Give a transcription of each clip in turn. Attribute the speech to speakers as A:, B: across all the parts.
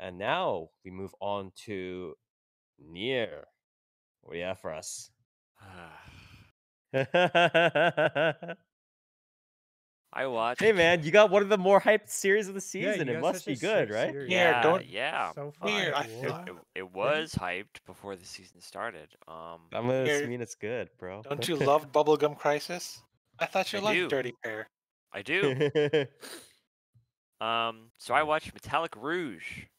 A: And now we move on to Nier. What do you have for us?
B: I watched.
A: Hey man, you got one of the more hyped series of the
C: Yeah,
A: season.
C: you
A: It
C: got
A: must
C: such a
A: be good,
C: sick
A: right?
C: series.
D: Here,
B: Yeah,
D: don't
B: yeah.
C: So
B: Uh,
C: fucking
D: here. I
B: it,
C: cool.
D: thought
B: it was hyped before the season started.
A: That must
D: here.
A: mean it's good, bro.
D: Don't you love Bubblegum Crisis? I thought you
B: I
D: liked
B: do.
D: Dirty Pair.
B: I do. So I watched Metallic Rouge, which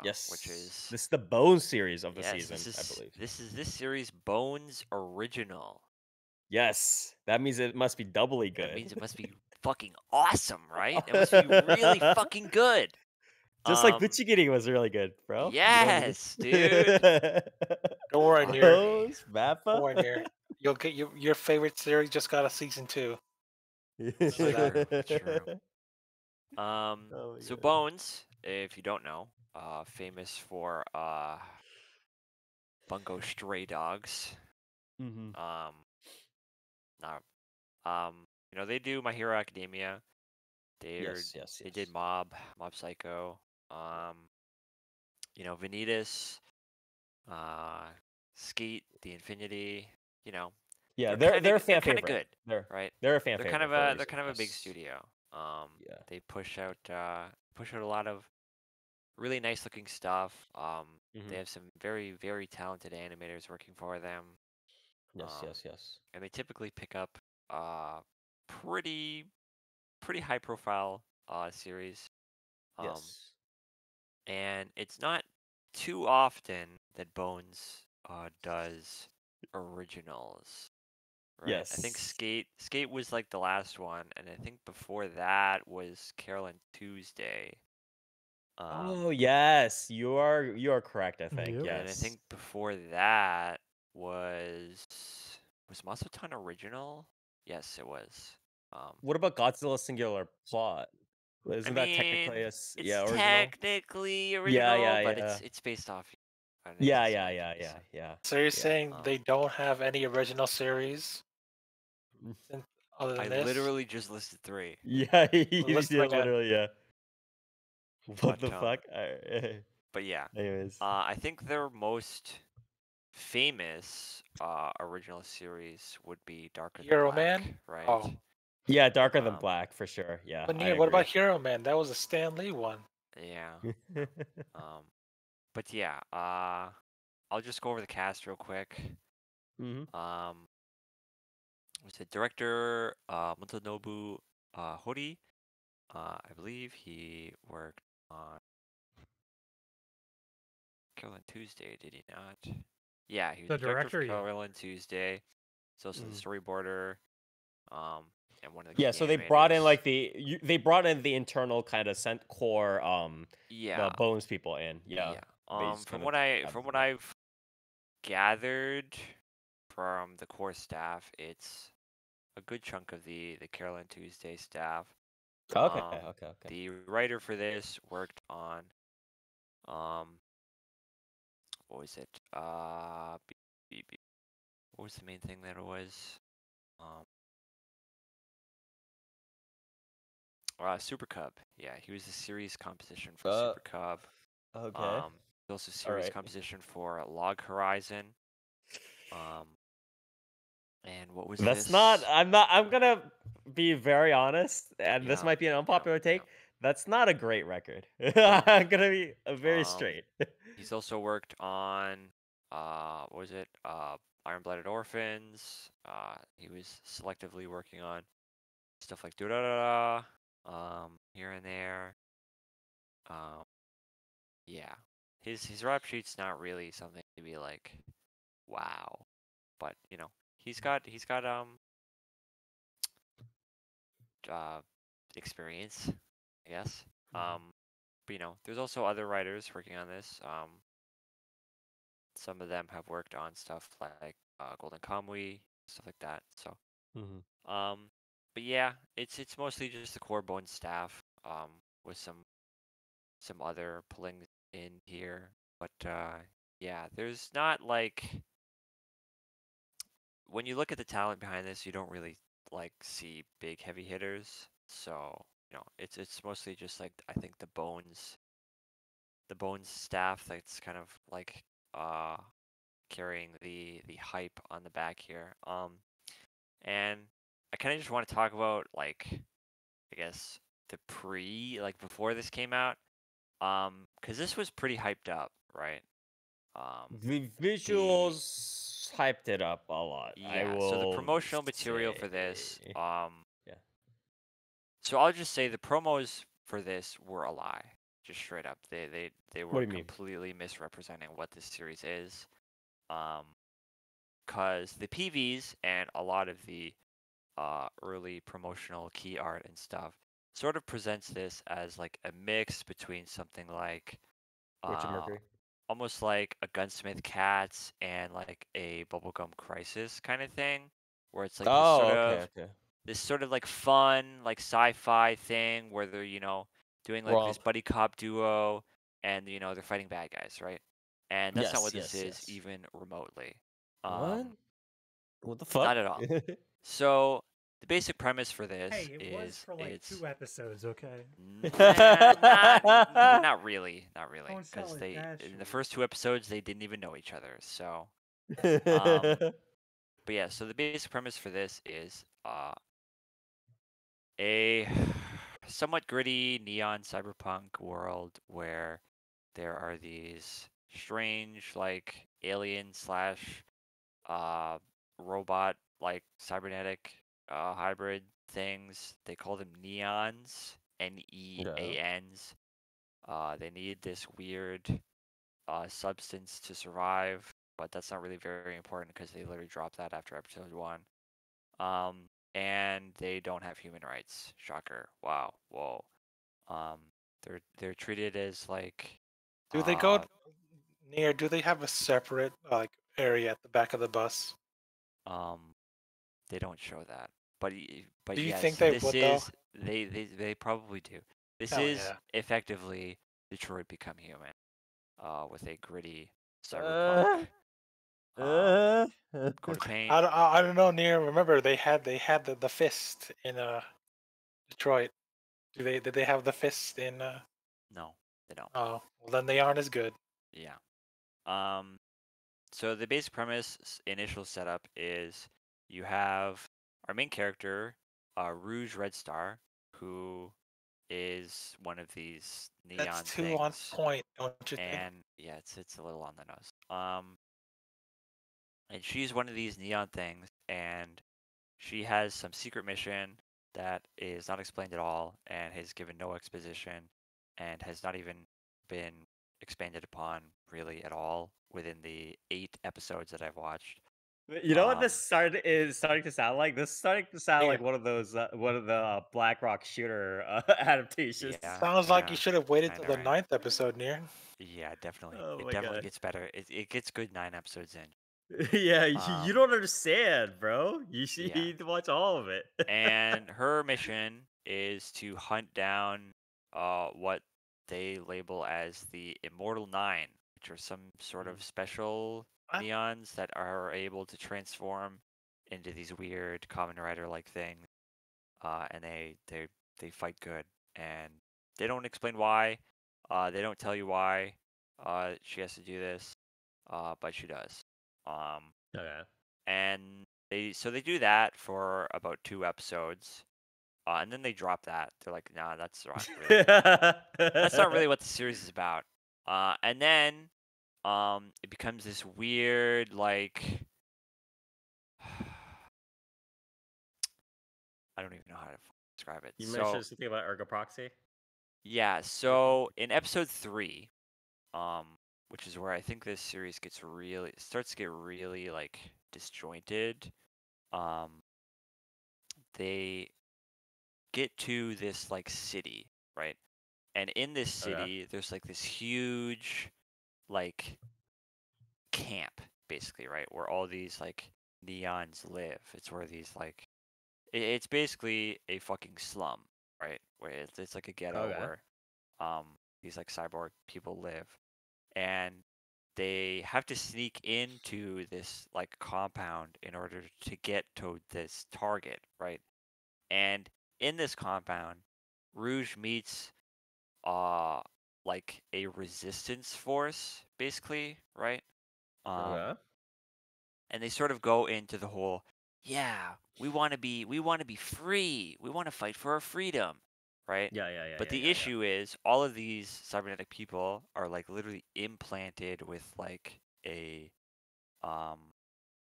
A: Yes.
B: is
A: This is the Bone series of the
B: yes,
A: season, I believe.
B: this series Bones original.
A: Yes. That means it must be doubly
B: That
A: good.
B: means it must be fucking awesome, right? It must be really fucking good.
A: Just like Buchigiri was really good, bro.
B: Yes, dude.
D: Don't worry,
B: Fuck
D: Nier.
B: me.
A: Bones, Mappa.
D: Don't worry, Nier. You'll get your favorite series just got a season 2.
B: It's
D: So that-
B: true. It's true.
A: Oh my
B: So
A: God.
B: Bones, if you don't know, famous for Bungo Stray Dogs.
A: Mhm.
B: Now, they do My Hero Academia.
A: Yes,
B: They did
A: yes.
B: Mob Psycho. Vanitas, Skate, The Infinity. You know,
A: Yeah,
B: they're
A: they're a
B: they're
A: fan
B: kind of
A: favorite.
B: good,
A: They're
B: right?
A: they're a fan
B: They're kind
A: favorite
B: of
A: for a
B: a
A: reason.
B: big
A: Yes.
B: studio.
A: Yeah.
B: They push out a lot of really nice looking stuff. They
A: Mhm.
B: have some very very talented animators working for them.
A: Yes,
B: Um,
A: yes, yes.
B: and they typically pick up pretty high profile series. Um,
A: Yes.
B: and it's not too often that Bones does originals, right? I think
A: Yes.
B: Skate was like the last one, and I think before that was Carol and Tuesday.
A: Oh, yes. You are correct, I think.
C: Yep.
B: And I
A: Yes.
B: think before that was Masaton original? Yes, it was. Um,
A: What about Godzilla Singular Plot?
B: I
A: Isn't that
B: mean,
A: technically
B: it's
A: original?
B: technically
A: Yeah,
B: original,
A: yeah,
B: but
A: yeah.
B: it's based off
A: Yeah,
B: animated
A: yeah, yeah,
B: series.
A: yeah, yeah.
D: So you're
A: Yeah.
D: saying they don't have any original series
A: Mm.
D: other
B: I
D: than this?
B: literally just listed 3.
A: Yeah,
D: List them
A: yeah,
D: again.
A: literally, yeah. What
B: But
A: the fuck? I
B: but yeah.
A: anyways.
B: I think their most famous original series would be Darker Than
D: Hero
B: Black,
D: Man?
B: right?
D: Oh.
A: Yeah, Darker Than
B: Um,
A: Black for sure. Yeah,
D: But
A: I
D: Nier, what about
A: agree.
D: Hero Man? That was a Stan Lee one.
B: yeah. Um, but yeah, I'll just go over the cast real quick.
A: hmm
B: Was it director Motonobu Hori? I believe he worked on Kill on Tuesday, did he not? Yeah, he was
C: The
B: the director of
C: director, yeah.
B: Kill on Tuesday. He's also the storyboarder, um, and one of the
A: Yeah,
B: key
A: so they brought in
B: animators.
A: like they brought in the internal kind of cent core the
B: Yeah,
A: Bones people in. Yeah.
B: yeah.
A: They just
B: From
A: kind of
B: what I
A: added
B: from
A: to
B: what
A: that.
B: I've gathered from the core staff, it's a good chunk of the Carolyn Tuesday staff.
A: Okay, okay.
B: The writer for this worked on what was it? What was the main thing that it was? Um, Super Cub. Yeah, he was the series composition for Super Cub.
A: Okay.
B: He also
A: All
B: series
A: right.
B: composition for Log Horizon. And what was
A: That's
B: this?
A: not I'm gonna be very honest, and this
B: Yeah,
A: might be an
B: yeah,
A: unpopular
B: yeah.
A: take. That's not a great record.
B: No.
A: I'm gonna be very
B: Um,
A: straight.
B: he's also worked on what was it? Iron Blooded Orphans. He was selectively working on stuff like da da da here and there. Um, yeah. His rap sheet's not really something to be like, wow. But he's got uh experience, I guess. But there's also other writers working on this. Some of them have worked on stuff like Golden Kamui, stuff like that. So
A: Mhm.
B: but yeah, it's mostly just the core bone staff, with some other pulling in here. But yeah, there's not like when you look at the talent behind this, you don't really like see big heavy hitters. So it's mostly just like I think the bones the Bones staff that's kind of like carrying the hype on the back here. And I kind of just want to talk about like I guess the like before this came out, because this was pretty hyped up, right?
A: The
B: The
A: visuals hyped it up a lot. I
B: Yeah, so the
A: will
B: promotional material
A: say,
B: for this,
A: yeah.
B: so I'll just say the promos for this were a lie, just straight up. They
A: What do
B: were
A: you mean?
B: completely misrepresenting what this series is. Cause the PVs and a lot of the early promotional key art and stuff sort of presents this as like a mix between something like
A: Witch of
B: uh
A: Mercury.
B: almost like a Gunsmith Cats and like a Bubblegum Crisis kind of thing, where it's like
A: Oh, okay, okay.
B: this sort of like fun, like sci-fi thing where they're, doing like this
A: Romp.
B: buddy cop duo and they're fighting bad guys, right? And that's not
A: Yes,
B: what this
A: yes,
B: is
A: yes.
B: even remotely.
A: What? What the fuck?
B: Not at all. So the basic premise for this
C: Hey, it was
B: is
C: for like
B: it's
C: 2 episodes, okay?
B: not really,
C: Don't
B: because
C: sell it that
B: in the
C: short.
B: first 2 episodes they didn't even know each other. So, but yeah, so the basic premise for this is a somewhat gritty neon cyberpunk world where there are these strange like alien slash uh robot like cybernetic hybrid things. They call them neons,
A: Yeah.
B: NEANs. They need this weird substance to survive, but that's not really very important because they literally dropped that after episode 1. And they don't have human rights. Shocker. Wow. Whoa. Um, they're treated as like
D: Do they go near? Do they have a separate like area at the back of the bus?
B: um they don't show that. But
D: Do you think
B: yes,
D: they
B: this
D: would though?
B: is they probably do. This
D: Hell
B: is
D: yeah.
B: effectively Detroit Become Human, with a gritty cyberpunk
A: Uh,
B: um
A: uh,
B: coat of paint.
D: I don't know. Near, remember they had the fist in Detroit. Did they have the fist in?
B: No, they don't.
D: Oh, well then they aren't as good.
B: Yeah. Um so the basic premise initial setup is you have our main character, Rouge Red Star, who is one of these
D: That's
B: neon
D: too on
B: things,
D: point, don't you think?
B: and yeah, it's a little on the nose. And she's one of these neon things, and she has some secret mission that is not explained at all, and has given no exposition, and has not even been expanded upon really at all within the 8 episodes that I've watched.
A: you know what
B: Um,
A: this is starting to sound like? This is starting to sound
D: Yeah.
A: like one of the Black Rock shooter adaptations.
B: Yeah,
D: Sounds like you
B: yeah,
D: should have waited
B: I
D: till
B: know,
D: the
B: right?
D: ninth episode, near.
B: Yeah, definitely.
A: Oh
B: It
A: my
B: definitely
A: god.
B: gets better. It gets good 9 episodes in.
A: Yeah, you
B: Um,
A: don't understand, bro. You
B: yeah.
A: need to watch all of it.
B: And her mission is to hunt down what they label as the Immortal Nine, which are some sort of special
D: What?
B: neons that are able to transform into these weird Kamen Rider like things. And they fight good, and they don't explain why. They don't tell you why she has to do this, but she does.
A: Okay.
B: And they do that for about 2 episodes, and then they drop that. They're like, nah, that's not really what the series is about. And then it becomes this weird like I don't even know how to describe it.
A: You
B: So
A: mentioned something about Ergo Proxy?
B: yeah, so in episode 3, which is where I think this series starts to get really like disjointed. They get to this like city, right? And in this
A: Okay.
B: city, there's like this huge like camp, basically, right? Where all these like neons live. It's where these like it's basically a fucking slum, right? Where it's like a ghetto
A: Okay.
B: where these like cyborg people live, and they have to sneak into this like compound in order to get to this target, right? And in this compound, Rouge meets uh like a resistance force, basically, right?
A: Okay.
B: And they sort of go into the whole, yeah, we want to be free. We want to fight for our freedom, right?
A: Yeah, yeah, yeah,
B: But
A: yeah,
B: the
A: yeah, yeah.
B: issue is all of these cybernetic people are like literally implanted with like a I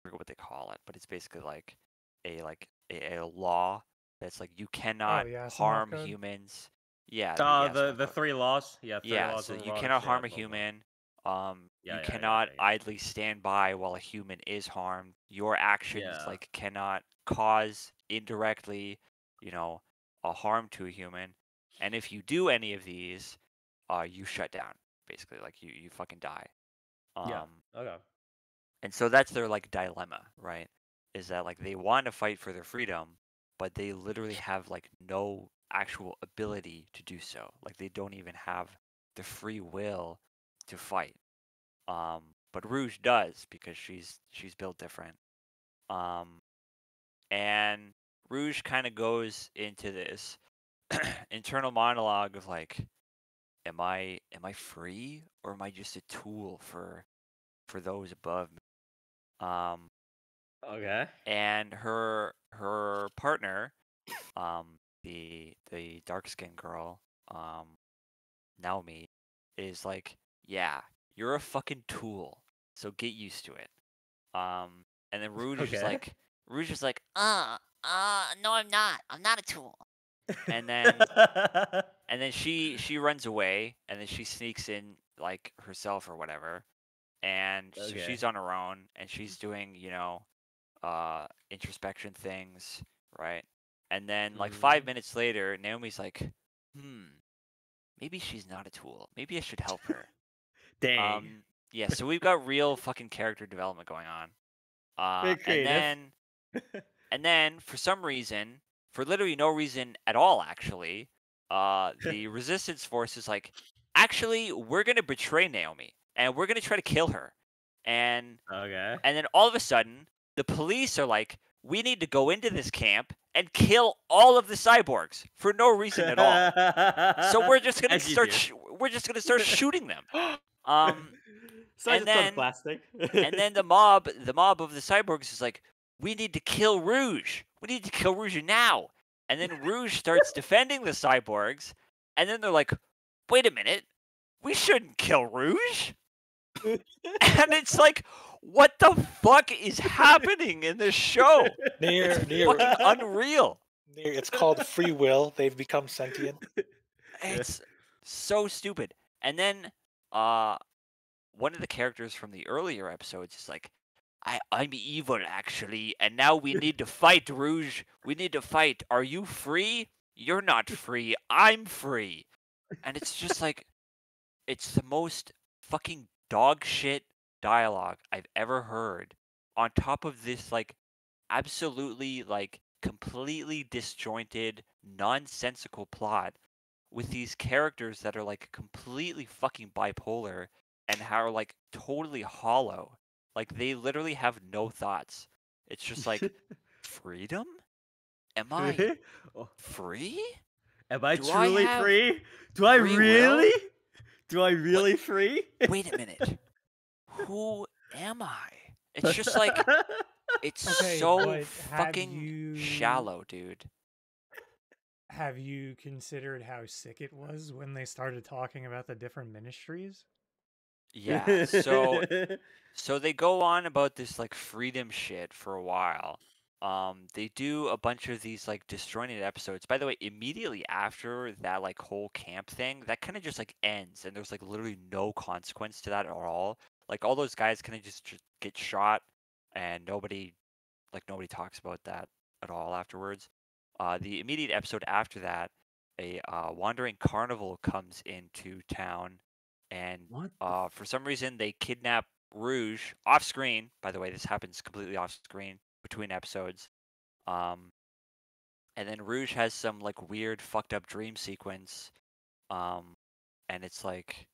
B: forget what they call it, but it's basically like a law that's like you
C: Oh,
B: cannot
C: the Asimov
B: harm
C: code.
B: humans. Yeah, the Asimov
A: The
B: code.
A: three laws. Yeah, three
B: Yeah,
A: laws
B: so
A: of
B: you
A: robotics.
B: cannot
A: Yeah,
B: harm a
A: blah blah.
B: human.
A: Yeah,
B: You
A: yeah, yeah,
B: cannot
A: yeah, yeah.
B: idly stand by while a human is harmed. Your actions
A: Yeah.
B: like cannot cause indirectly, you know, a harm to a human. And if you do any of these, you shut down. Basically, like you fucking die.
A: Yeah.
B: Um,
A: Okay.
B: and so that's their like dilemma, right? Is that like they want to fight for their freedom, but they literally have like no actual ability to do so. Like they don't even have the free will to fight. But Rouge does because she's built different. Um, and Rouge kind of goes into this internal monologue of like, am I free or am I just a tool for those above me?
A: Okay.
B: And her partner, the dark skinned girl, Naomi, is like, yeah, you're a fucking tool, so get used to it. And then
A: Okay.
B: Rouge is like, no, I'm not. I'm not a tool. And then she runs away, and then she sneaks in like herself or whatever, and so
A: Okay.
B: she's on her own, and she's doing introspection things, right? And then like 5 minutes later, Naomi's like, maybe she's not a tool. Maybe I should help her.
A: Dang.
B: Yeah, so we've got real fucking character development going on.
A: Very
B: And
A: creative.
B: then for some reason, for literally no reason at all, actually, the resistance force is like, actually, we're gonna betray Naomi and we're gonna try to kill her. And
A: Okay.
B: then all of a sudden, the police are like, we need to go into this camp and kill all of the cyborgs for no reason at all. So we're just gonna
A: As you do.
B: start shooting them.
A: So I
B: And
A: just gone
B: then
A: plastic.
B: the mob of the cyborgs is like, we need to kill Rouge. We need to kill Rouge now. And then Rouge starts defending the cyborgs, and then they're like, wait a minute, we shouldn't kill Rouge. And it's like, what the fuck is happening in this show?
D: Near,
B: It's
D: near,
B: fucking unreal.
D: near. It's called free will. They've become sentient.
B: It's so stupid. And then one of the characters from the earlier episodes is like, I'm evil actually, and now we need to fight, Rouge. We need to fight. Are you free? You're not free. I'm free. And it's just like, it's the most fucking dog shit dialogue I've ever heard. On top of this, like, absolutely, like, completely disjointed, nonsensical plot with these characters that are, like, completely fucking bipolar and are, like, totally hollow. Like, they literally have no thoughts. It's just like, freedom? Am I
A: Oh,
B: free?
A: am I
B: Do I
A: truly
B: have
A: free? Do I
B: free will?
A: really? Do I
B: What?
A: really free?
B: Wait a minute. Who am I? It's just like, it's
C: Okay,
B: so
C: but
B: fucking shallow, dude.
C: have you considered how sick it was when they started talking about the different ministries?
B: Yeah, so they go on about this like freedom shit for a while. They do a bunch of these like disjointed episodes. By the way, immediately after that like whole camp thing, that kind of just like ends, and there's like literally no consequence to that at all. Like all those guys kind of just get shot, and nobody talks about that at all afterwards. The immediate episode after that, a wandering carnival comes into town, and
A: What?
B: for some reason they kidnap Rouge off screen. By the way, this happens completely off screen between episodes. Um, and then Rouge has some like weird fucked up dream sequence. And it's like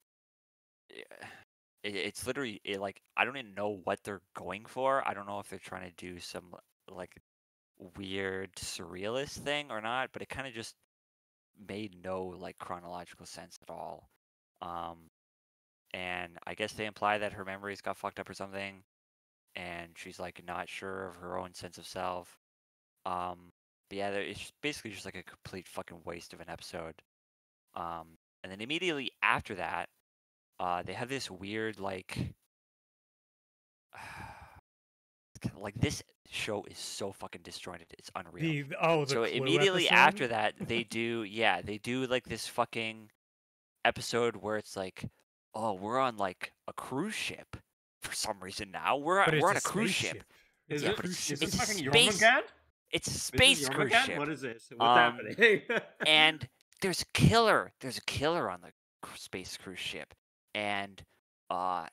B: it's literally like I don't even know what they're going for. I don't know if they're trying to do some like weird surrealist thing or not, but it kind of just made no like chronological sense at all. And I guess they imply that her memories got fucked up or something, and she's like not sure of her own sense of self. But yeah, it's basically just like a complete fucking waste of an episode. And then immediately after that, they have this weird like like this show is so fucking disjointed. It's unreal.
C: The
B: So
C: Clue
B: immediately
C: episode?
B: after that, they do like this fucking episode where it's like, oh, we're on like a cruise ship for some reason now. We're
C: But
B: on
C: it's
B: a cruise ship.
A: Is
B: Yeah,
A: it?
B: but it's
A: Is this
B: it's
A: fucking
B: space.
A: Jormungand?
B: It's a
A: This is
B: space cruise
A: Jormungand?
B: ship.
A: What is this? What's happening?
B: And there's a killer. There's a killer on the space cruise ship, and they're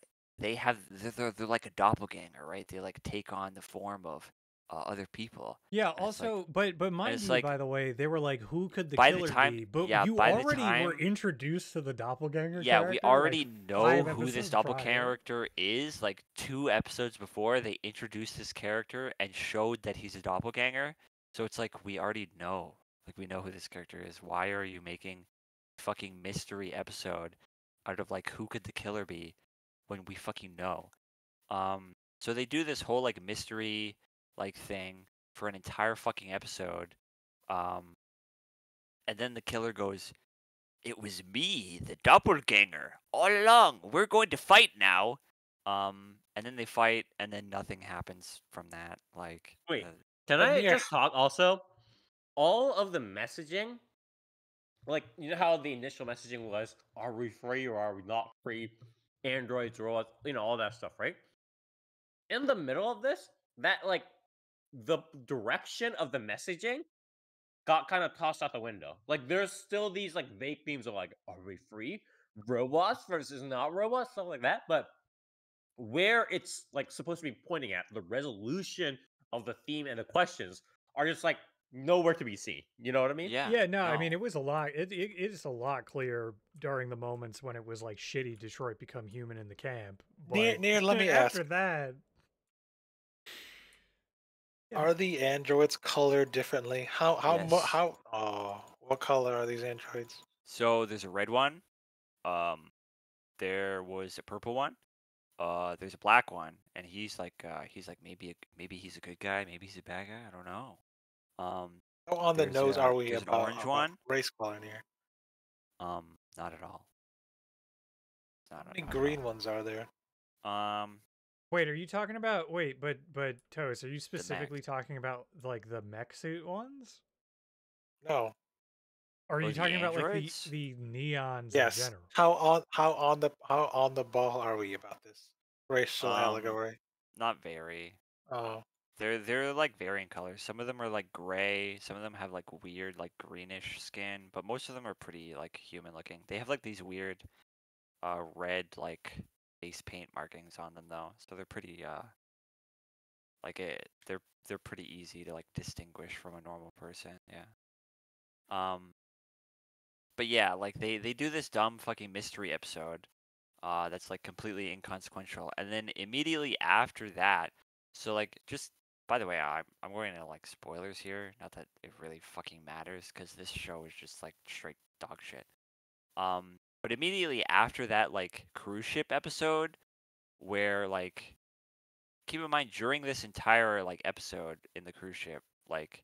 B: like a doppelganger, right? They like take on the form of other people.
C: Yeah,
B: And it's like-
C: also, but mind
B: it's
C: you,
B: like-
C: by the way, they were like, who could the
B: By the
C: killer
B: time-
C: be? But
B: yeah,
C: you
B: by the
C: already were
B: time-
C: introduced to the doppelganger
B: Yeah,
C: character,
B: we
C: like,
B: already know
C: 5
B: who this
C: episodes
B: doppelganger
C: prior.
B: character is. Like 2 episodes before, they introduced this character and showed that he's a doppelganger. So it's like we already know. Like we know who this character is. Why are you making a fucking mystery episode out of like who could the killer be when we fucking know? So they do this whole like mystery like thing for an entire fucking episode. And then the killer goes, "It was me, the doppelganger, all along. We're going to fight now." And then they fight, and then nothing happens from that. Like,
A: Wait. Can I
D: Yeah.
A: just talk also? All of the messaging, like, you know how the initial messaging was, are we free or are we not free? Androids, robots, all that stuff, right? In the middle of this, that, like, the direction of the messaging got kind of tossed out the window. Like, there's still these, like, vague themes of, like, are we free? Robots versus not robots, stuff like that. But where it's, like, supposed to be pointing at, the resolution of the theme and the questions are just, like, nowhere to be seen. You know what I mean?
C: Yeah, no, I mean, it was a lot. It is a lot clearer during the moments when it was like shitty Detroit become human in the camp. But
D: Near, let me
C: after
D: ask.
C: that, Yeah.
D: Are the androids colored differently?
B: Yes.
D: What color are these androids?
B: So there's a red one. There was a purple one. There's a black one, and he's like maybe he's a good guy, maybe he's a bad guy. I don't know.
D: How on the
B: There's
D: nose
B: a-
D: are we
B: there's an
D: about,
B: orange
D: about
B: one.
D: race color in here?
B: Not at all.
D: How
B: Not
D: many
B: at
D: green ones are there?
B: all.
C: wait, are you talking about? Wait, but Toast, are you specifically talking about like the mech suit ones?
D: No.
C: Or are
B: Oh,
C: you
B: the
C: talking about like
B: androids?
C: the neons in
D: Yes.
C: general?
D: How on the ball are we about this racial allegory?
B: Not very.
D: Oh,
B: They're like varying colors. Some of them are like gray. Some of them have like weird like greenish skin, but most of them are pretty like human looking. They have like these weird red like face paint markings on them though, so they're pretty they're pretty easy to like distinguish from a normal person. Yeah. But yeah, like they do this dumb fucking mystery episode that's like completely inconsequential, and then immediately after that, so like just by the way, I'm going to like spoilers here, not that it really fucking matters because this show is just like straight dog shit. But immediately after that like cruise ship episode where like keep in mind during this entire like episode in the cruise ship, like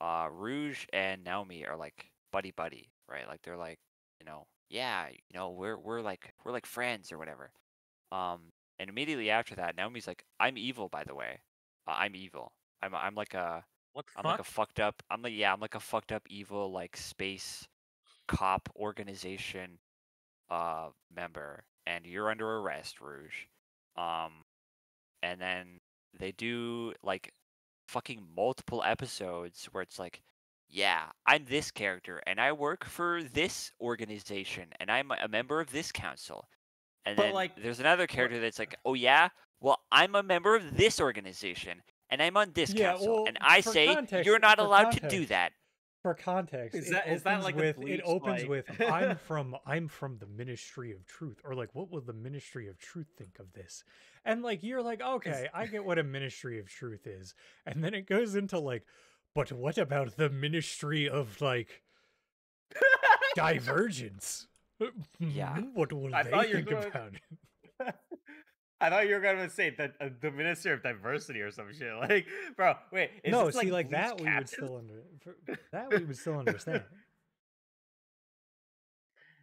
B: Rouge and Naomi are like buddy buddy, right? Like they're like, yeah, we're like friends or whatever. And immediately after that, Naomi's like, I'm evil, by the way. I'm evil. I'm like a
A: What the
B: I'm
A: fuck?
B: like a fucked up. I'm like a fucked up evil like space cop organization member, and you're under arrest, Rouge. And then they do like fucking multiple episodes where it's like, yeah, I'm this character and I work for this organization and I'm a member of this council. And
A: But,
B: then
A: like,
B: there's another character that's like, oh yeah, well I'm a member of this organization and I'm on this
C: Yeah,
B: council
C: well,
B: and I
C: for
B: say
C: context-
B: you're not
C: for
B: allowed to do
C: context,
B: that.
C: For context,
A: Is
C: it
A: that
C: opens
A: like a
C: with
A: Bleach,
C: it opens
A: like-
C: with I'm from the Ministry of Truth, or like what will the Ministry of Truth think of this? And like you're like, okay, I get what a Ministry of Truth is, and then it goes into like, but what about the Ministry of like Divergence?
B: Yeah.
C: What will
A: I
C: they
A: thought you were
C: think
A: going-
C: about it?
A: I thought you were gonna say that the Minister of Diversity or some shit. Like, bro, wait, is
C: No,
A: this
C: see, like
A: Bleach
C: that we would
A: Captain?
C: still that we would still understand.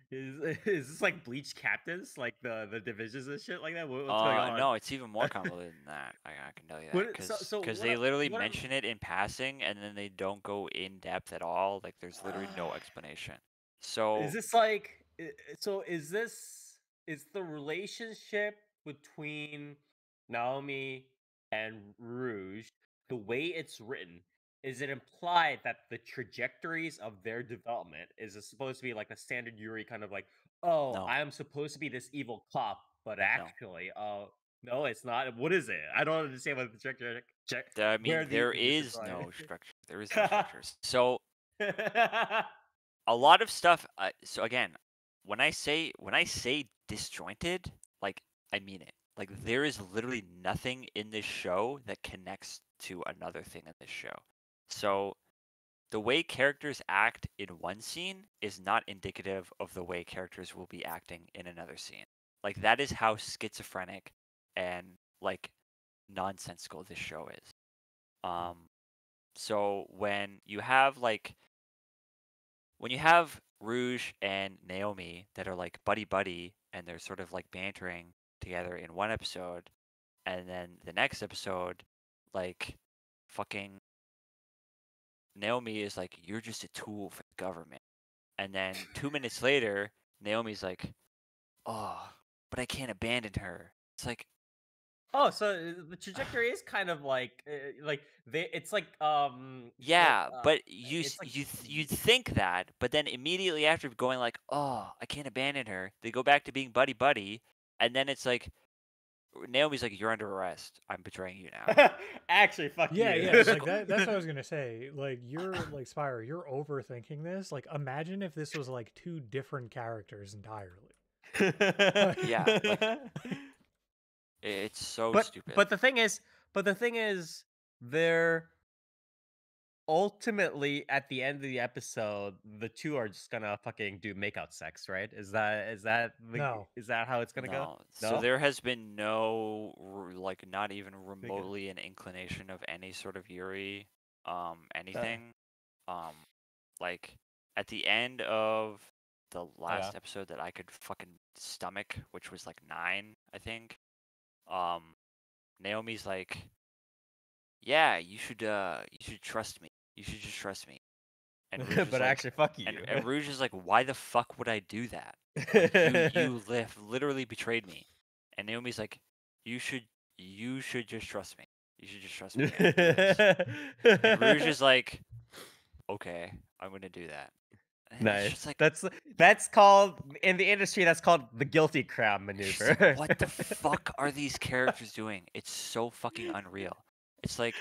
A: Is this like Bleach Captains, like the divisions and shit like that? What's going on?
B: No, it's even more convoluted than that. I can tell you
A: What-
B: that
A: so
B: because
A: what
B: they
A: I-
B: literally
A: what I'm-
B: mention it in passing and then they don't go in depth at all. Like there's literally no explanation. So
A: Is this like so is the relationship between Naomi and Rouge, the way it's written, is it implied that the trajectories of their development is it supposed to be like a standard Yuri kind of like, oh,
B: No.
A: I am supposed to be this evil cop, but actually, no, it's not. What is it? I don't understand what the trajectory.
B: I mean,
A: where
B: there
A: this
B: is
A: line-
B: no structure. There is no structure. So a lot of stuff. So again, when I say disjointed, like I mean it. Like there is literally nothing in this show that connects to another thing in this show. So the way characters act in one scene is not indicative of the way characters will be acting in another scene. Like that is how schizophrenic and like nonsensical this show is. So when you have Rouge and Naomi that are like buddy buddy and they're sort of like bantering together in one episode, and then the next episode, like fucking Naomi is like, you're just a tool for the government. And then 2 minutes later, Naomi's like, oh, but I can't abandon her. It's like,
A: Oh, so the trajectory is kind of like they. It's like
B: yeah, but you
A: it's like
B: you'd think that, but then immediately after going like, oh, I can't abandon her, they go back to being buddy buddy, and then it's like Naomi's like, you're under arrest. I'm betraying you now.
A: actually fuck
C: Yeah,
A: you.
C: yeah, like that's what I was gonna say. Like you're like Spire, you're overthinking this. Like imagine if this was like two different characters entirely.
B: Yeah, like it's so stupid.
A: But the thing is, they're ultimately at the end of the episode, the two are just gonna fucking do makeout sex, right? Is that
C: No.
A: is that how it's gonna go?
B: No. So there has been no like not even remotely an inclination of any sort of Yuri anything. Like at the end of the last episode that I could fucking stomach, which was like 9, I think. Naomi's like, yeah, you should trust me. You should just trust me. And Rouge is
A: but
B: like,
A: actually, fuck you.
B: and Rouge is like, why the fuck would I do that? Like, you literally betrayed me. And Naomi's like, you should just trust me. You should just trust me. And Rouge is like, okay, I'm gonna do that. And it's just
A: Nice.
B: like,
A: That's called in the industry. That's called the guilty crown
B: it's just
A: maneuver.
B: like, what the fuck are these characters doing? It's so fucking unreal. It's like,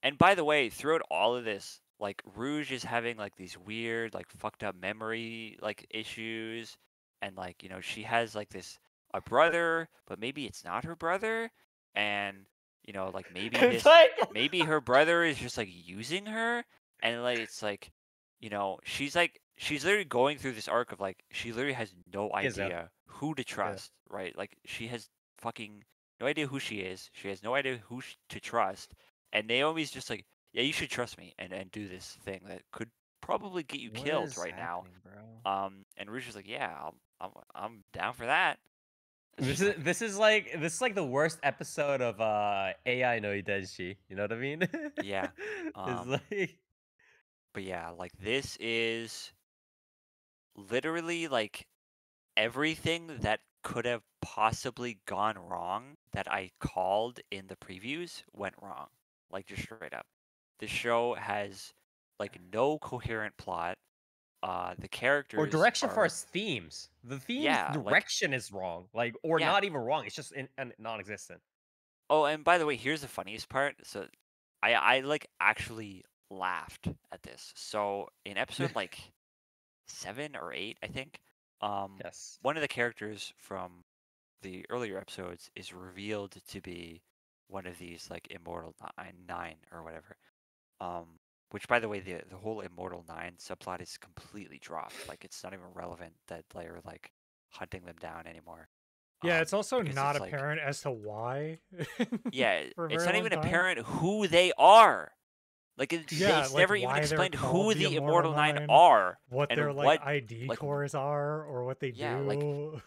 B: and by the way, throughout all of this, like Rouge is having like these weird, like fucked up memory like issues, and like she has like this a brother, but maybe it's not her brother, and like maybe
A: It's like
B: maybe her brother is just like using her, and like it's like she's literally going through this arc of like she literally has no
A: Gizzo.
B: idea who to trust, right? Like she has fucking no idea who she is. She has no idea who to trust. And Naomi's just like, yeah, you should trust me and do this thing that could probably get you
A: What
B: killed
A: is
B: right now.
A: bro?
B: And Rouge is like, yeah, I'm down for that. It's
A: This
B: just
A: is
B: like,
A: this is like the worst episode of AI no Idenshi. You know what I mean?
B: Yeah,
A: It's like
B: but yeah, like this is literally like everything that could have possibly gone wrong that I called in the previews went wrong. Like just straight up. The show has like no coherent plot. The characters
A: or direction for
B: are
A: its themes. The theme's
B: Yeah, like-
A: direction is wrong. Like or
B: Yeah.
A: not even wrong. It's just non-existent.
B: Oh, and by the way, here's the funniest part. So I like actually laughed at this. So in episode like 7 or 8, I think,
A: Yes.
B: one of the characters from the earlier episodes is revealed to be one of these like immortal nine or whatever. which by the way, the whole Immortal 9 subplot is completely dropped. Like it's not even relevant that they're like hunting them down anymore.
C: Yeah, it's also
B: because
C: not
B: it's like,
C: apparent as to why.
B: yeah,
C: for a
B: it's
C: very
B: not
C: long
B: even
C: time.
B: apparent who they are. Like
C: Yeah,
B: it's
C: like
B: never even
C: why they're
B: explained
C: called
B: who
C: the
B: the
C: Immortal
B: Immortal 9
C: Nine,
B: are
C: what
B: and
C: their like
B: what
C: ID
B: like
C: cores are, or what they
B: yeah,
C: do.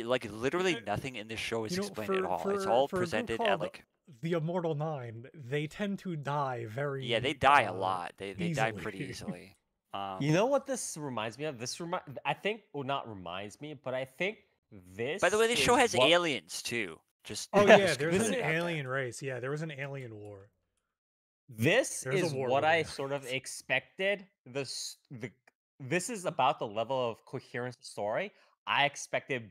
B: like literally nothing in this show is
C: You know,
B: explained at all. It's
C: for
B: all
C: a group
B: presented at
C: called
B: like,
C: the Immortal Nine, they tend to die very
B: yeah, they die a lot. They die
C: easily.
B: pretty easily.
A: You know what this reminds me of? I think, well, not reminds me, but I think
B: By the
A: this
B: way, this show
A: is
B: has
A: what.
B: aliens too. Just
C: Oh yeah,
B: just
C: there's
B: gonna
A: This
B: put
C: an
B: it
A: is
B: out there.
C: alien race. Yeah, there was an alien war.
A: this
C: There's a
A: is
C: war
A: what
C: with
A: I sort of
C: aliens.
A: expected. This is about the level of coherence of story I expected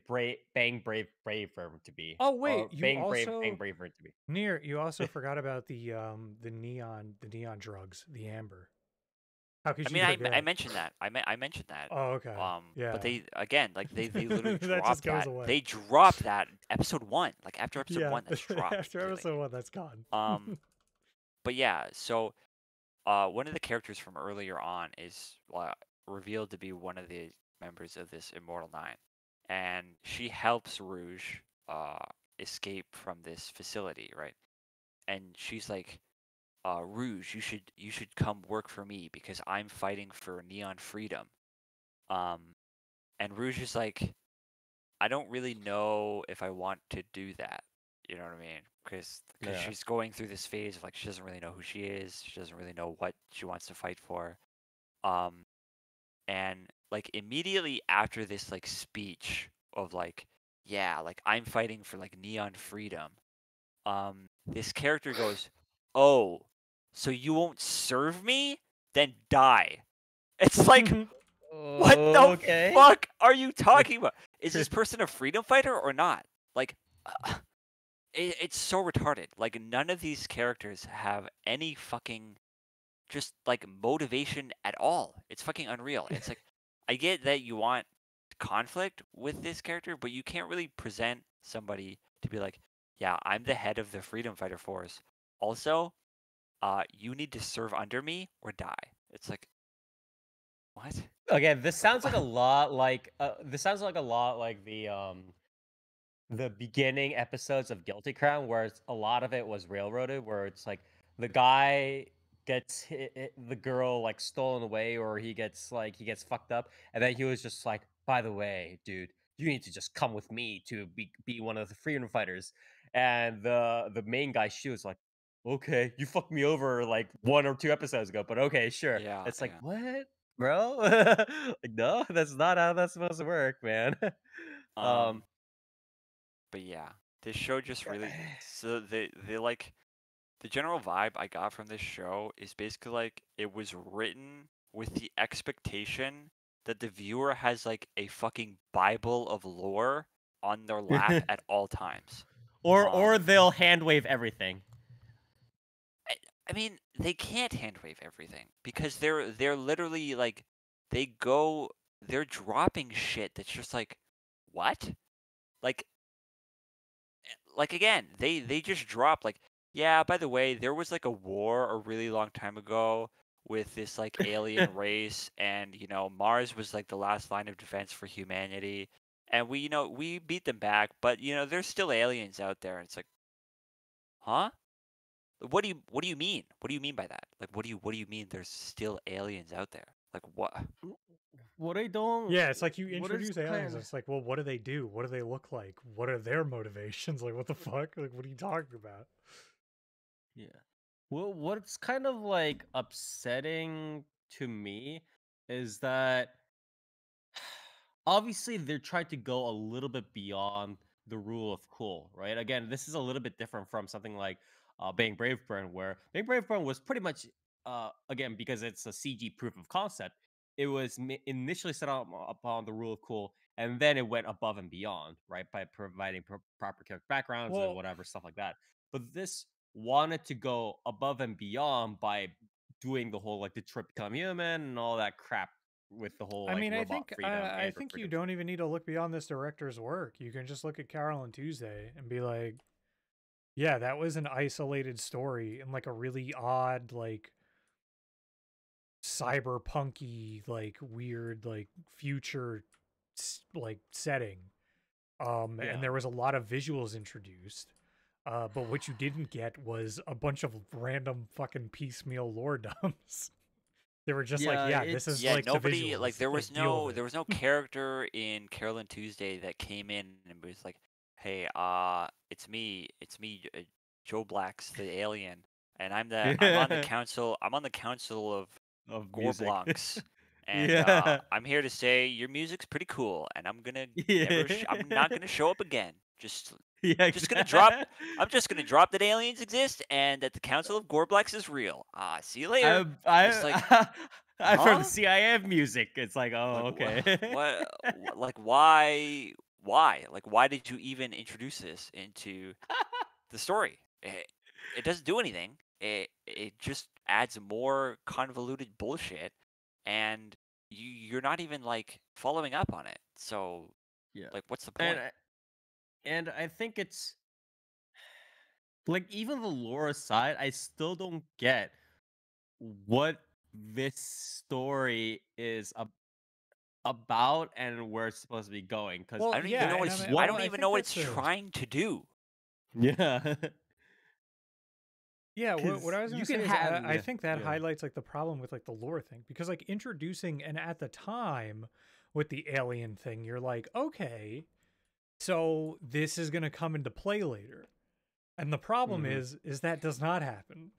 A: Bang Braver to be,
C: Oh
A: or
C: wait, you
A: Bang
C: also
A: Braver to be.
C: you also forgot about the neon drugs, the amber. How could
B: I
C: you
B: mean, I
C: forget?
B: mentioned that. I mentioned that.
C: Oh, okay.
B: But
C: Yeah.
B: they again, like they literally
C: That just
B: dropped
C: goes
B: that.
C: away.
B: They dropped that episode 1. Like after episode
C: Yeah.
B: 1, that's dropped
C: After
B: completely.
C: episode 1, that's gone.
B: But yeah, so one of the characters from earlier on is revealed to be one of the members of this Immortal 9, and she helps Rouge escape from this facility, right? And she's like, Rouge, you should come work for me because I'm fighting for neon freedom. And Rouge is like, I don't really know if I want to do that. You know what I mean? Because
A: Yeah.
B: she's going through this phase of like she doesn't really know who she is. She doesn't really know what she wants to fight for. And like immediately after this like speech of like, yeah, like I'm fighting for like neon freedom. This character goes, "Oh, so you won't serve me? Then die." It's like, what the
A: Okay.
B: fuck are you talking about? Is this person a freedom fighter or not? Like, it's so retarded. Like, none of these characters have any fucking just like motivation at all. It's fucking unreal. It's like, I get that you want conflict with this character, but you can't really present somebody to be like, yeah, I'm the head of the freedom fighter force. Also, you need to serve under me or die. It's like, what?
A: Again, this sounds like a lot like the beginning episodes of Guilty Crown, where a lot of it was railroaded, where it's like the guy gets the girl like stolen away, or he gets fucked up, and then he was just like, by the way, dude, you need to just come with me to be one of the freedom fighters. And the main guy, she was like, okay, you fucked me over like 1 or 2 episodes ago, but okay, sure.
B: Yeah,
A: It's like,
B: yeah.
A: what, bro? Like, no, that's not how that's supposed to work, man. um
B: But yeah, this show just really so the like the general vibe I got from this show is basically like it was written with the expectation that the viewer has like a fucking Bible of lore on their lap at all times.
A: or they'll hand wave everything.
B: I mean, they can't handwave everything because they're literally like they're dropping shit that's just like what? Like again, they just dropped like, yeah, by the way, there was like a war a really long time ago with this like alien race, and you know, Mars was like the last line of defense for humanity. And we, you know, we beat them back, but you know, there's still aliens out there. And it's like, huh? What do you mean? What do you mean by that? Like what do you mean there's still aliens out there? Like what?
A: What I don't.
C: Yeah, it's like you
A: What is
C: introduce aliens.
A: kind?
C: It's like, well, what do they do? What do they look like? What are their motivations? Like, what the fuck? Like, what are you talking about?
A: Yeah. Well, what's kind of like upsetting to me is that obviously they're trying to go a little bit beyond the rule of cool, right? Again, this is a little bit different from something like Being Brave Burn, where Being Brave Burn was pretty much, again, because it's a CG proof of concept, it was initially set up upon the rule of cool, and then it went above and beyond, right, by providing proper character backgrounds and
C: Well,
A: whatever stuff like that. But this wanted to go above and beyond by doing the whole like Detroit Become Human and all that crap with the whole
C: I
A: like
C: mean,
A: robot freedom,
C: I
A: android
C: think you
A: freedom.
C: don't even need to look beyond this director's work. You can just look at Carol and Tuesday and be like, yeah, that was an isolated story in like a really odd, like cyberpunky, like weird, like future, like setting. And there was a lot of visuals introduced. But what you didn't get was a bunch of random fucking piecemeal lore dumps. They were just like, yeah, this is
B: Yeah,
C: like the
B: nobody
C: visuals.
B: there was
C: deal with
B: there
C: it.
B: was no character in Carolyn Tuesday that came in and was like, "Hey, it's me, Joe Black's the alien, and I'm on the council. I'm on the council of
E: music.
B: Gorblanks, and
E: Yeah.
B: I'm here to say your music's pretty cool, and I'm gonna
E: Yeah.
B: I'm not gonna show up again.
E: Yeah,
B: Just gonna drop. I'm just gonna drop that aliens exist and that the Council of Gorblax is real. See you later. It's like,
E: I'm from the
B: huh?
E: CIF music. It's like, oh,
B: Like
E: okay.
B: like why? Like why did you even introduce this into the story? It doesn't do anything. It just adds more convoluted bullshit, and you're not even like following up on it. So
E: Yeah.
B: like, what's the
E: And
B: point?
E: and I think it's like even the lore aside, I still don't get what this story is about and where it's supposed to be going. Because
C: Well,
B: I don't
C: yeah,
B: even know what
C: and
B: it's.
C: I
B: I
C: mean,
B: don't
C: I
B: even
C: think
B: know what it's
C: that's a
B: trying to do.
E: yeah,
C: yeah. What
E: 'cause
C: I was gonna
E: you
C: say
E: can
C: is
E: have
C: I think that
E: yeah.
C: highlights like the problem with like the lore thing, because like introducing and at the time with the alien thing, you're like, okay, so this is gonna come into play later. And the problem
E: Mhm.
C: is that does not happen.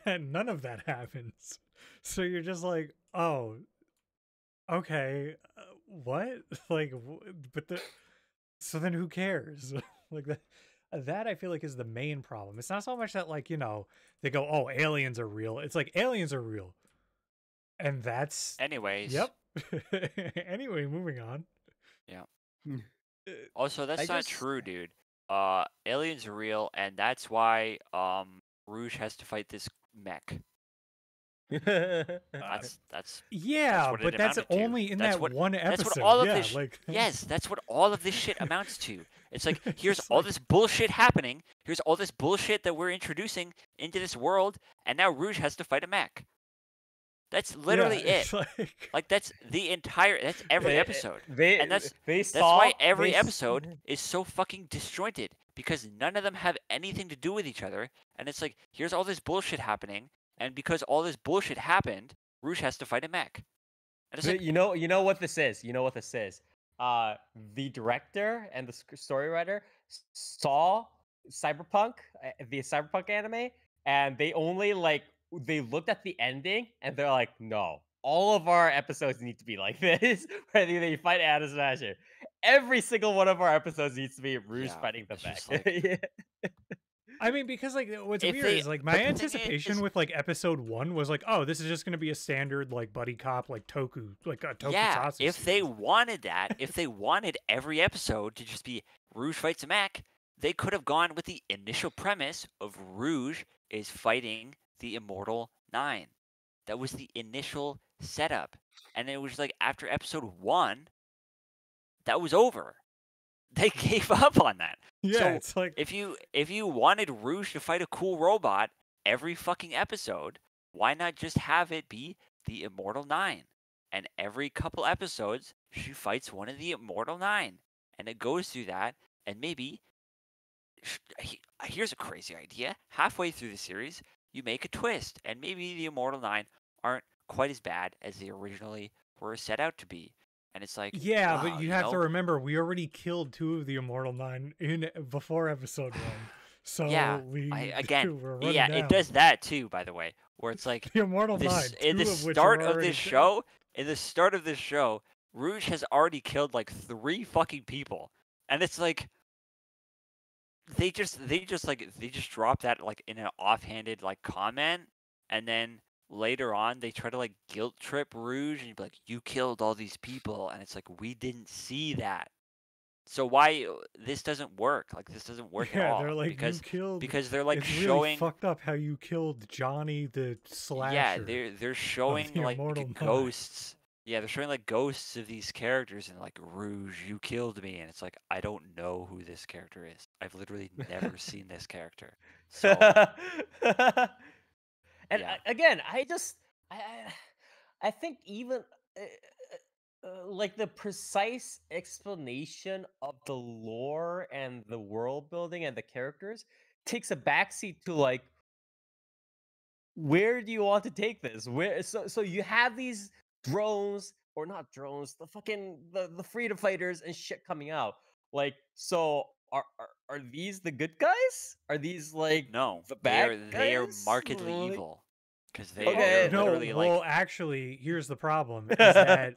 C: And none of that happens. So you're just like, oh, okay, what? Like, but so then who cares? Like that I feel like is the main problem. It's not so much that like, they go, oh, aliens are real. It's like aliens are real. And that's,
B: Anyways,
C: yep. Anyway, moving on.
B: yeah.
E: Mm.
B: Also, that's
E: I
B: not
E: just
B: true, dude. Aliens are real, and that's why Rouge has to fight this mech. That's
C: Yeah,
B: what it
C: but that's
B: amounted to.
C: only in that one
B: That's what
C: episode.
B: all of
C: Yeah,
B: this.
C: like
B: Yes, that's what all of this shit amounts to. It's like, here's
C: just
B: all
C: like-
B: this bullshit happening. Here's all this bullshit that we're introducing into this world, and now Rouge has to fight a mech. That's literally
C: yeah,
B: it.
C: it's
B: Like that's the entire. That's every episode. And that's
E: saw
B: why every
E: they s-
B: episode is so fucking disjointed, because none of them have anything to do with each other. And it's like, here's all this bullshit happening, and because all this bullshit happened, Rouge has to fight a mech. And it's like,
E: you know what this is. You know what this is. The director and the story writer saw Cyberpunk, the Cyberpunk anime, and they only they looked at the ending and they're like, no, all of our episodes need to be like this. Where they fight Anna Smasher. Every single one of our episodes needs to be Rouge
B: yeah,
E: fighting the
B: it's just
E: back.
B: like,
E: Yeah.
C: I mean, because like what's
B: if
C: weird
B: they,
C: is like my
B: but the thing
C: anticipation
B: is,
C: with like episode 1 was like, oh, this is just gonna be a standard like buddy cop like like a
B: yeah,
C: tokusatsu
B: if they
C: series.
B: wanted that, if they wanted every episode to just be Rouge fights a mech, they could have gone with the initial premise of Rouge is fighting the Immortal 9. That was the initial setup. And it was like after episode 1, that was over. They gave up on that.
C: Yeah,
B: So
C: it's like
B: if you wanted Rouge to fight a cool robot every fucking episode, why not just have it be the Immortal 9? And every couple episodes, she fights one of the Immortal 9. And it goes through that, and maybe here's a crazy idea. Halfway through the series, you make a twist, and maybe the Immortal 9 aren't quite as bad as they originally were set out to be. And it's like,
C: yeah, but
B: wow,
C: you have to remember we already killed 2 of the Immortal 9 in before episode 1. So
B: yeah,
C: we we're running
B: yeah,
C: down.
B: it does that too, by the way, where it's like
C: The Immortal 9,
B: this in
C: 2
B: the
C: of which
B: start
C: are
B: of
C: already
B: this
C: dead.
B: show, Rouge has already killed like 3 fucking people, and it's like they just drop that like in an offhanded like comment, and then later on they try to like guilt trip Rouge and be like, you killed all these people, and it's like, we didn't see that. So why this doesn't work? Like, this doesn't work at
C: Yeah,
B: all,
C: they're like, you killed.
B: because they're like
C: It's
B: showing
C: really fucked up how you killed Johnny the Slasher.
B: yeah, they're showing
C: the
B: like
C: Immortal 9.
B: ghosts. Yeah, they're showing like ghosts of these characters, and like, Rouge, you killed me, and it's like, I don't know who this character is. I've literally never seen this character. So
E: And
B: yeah,
E: again, I think even like the precise explanation of the lore and the world building and the characters takes a backseat to like where do you want to take this? Where so you have these drones or not drones, the fucking the freedom fighters and shit coming out. Like so are these the good guys? Are these like
B: No,
E: the
B: they
E: bad
B: are
E: guys?
B: markedly
E: Like,
B: evil because they're
E: okay,
C: No,
B: literally like
C: well, actually, here's the problem: is that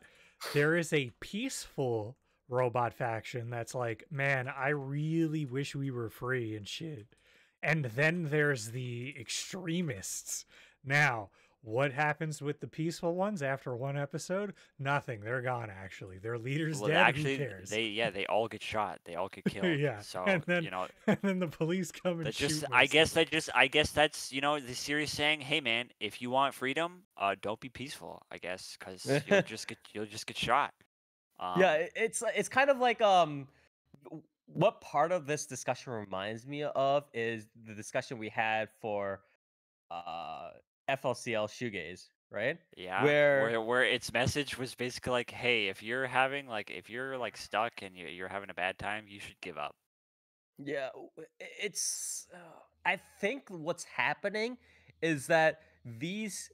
C: there is a peaceful robot faction that's like, man, I really wish we were free and shit. And then there's the extremists. Now, what happens with the peaceful ones after one episode? Nothing. They're gone. Actually, their leader's
B: well,
C: dead. Who
B: actually
C: cares?
B: they all get shot. They all get killed.
C: Yeah,
B: So
C: and then
B: you know
C: and then the police come and
B: that
C: shoot
B: just
C: most of them.
B: I guess that's the series saying, hey man, if you want freedom, don't be peaceful. I guess because you'll just get shot.
E: yeah, it's kind of like what part of this discussion reminds me of is the discussion we had for uh FLCL shoegaze, right?
B: Yeah,
E: Where
B: where its message was basically like, hey, if you're like stuck and you're having a bad time, you should give up.
E: yeah, it's I think what's happening is that these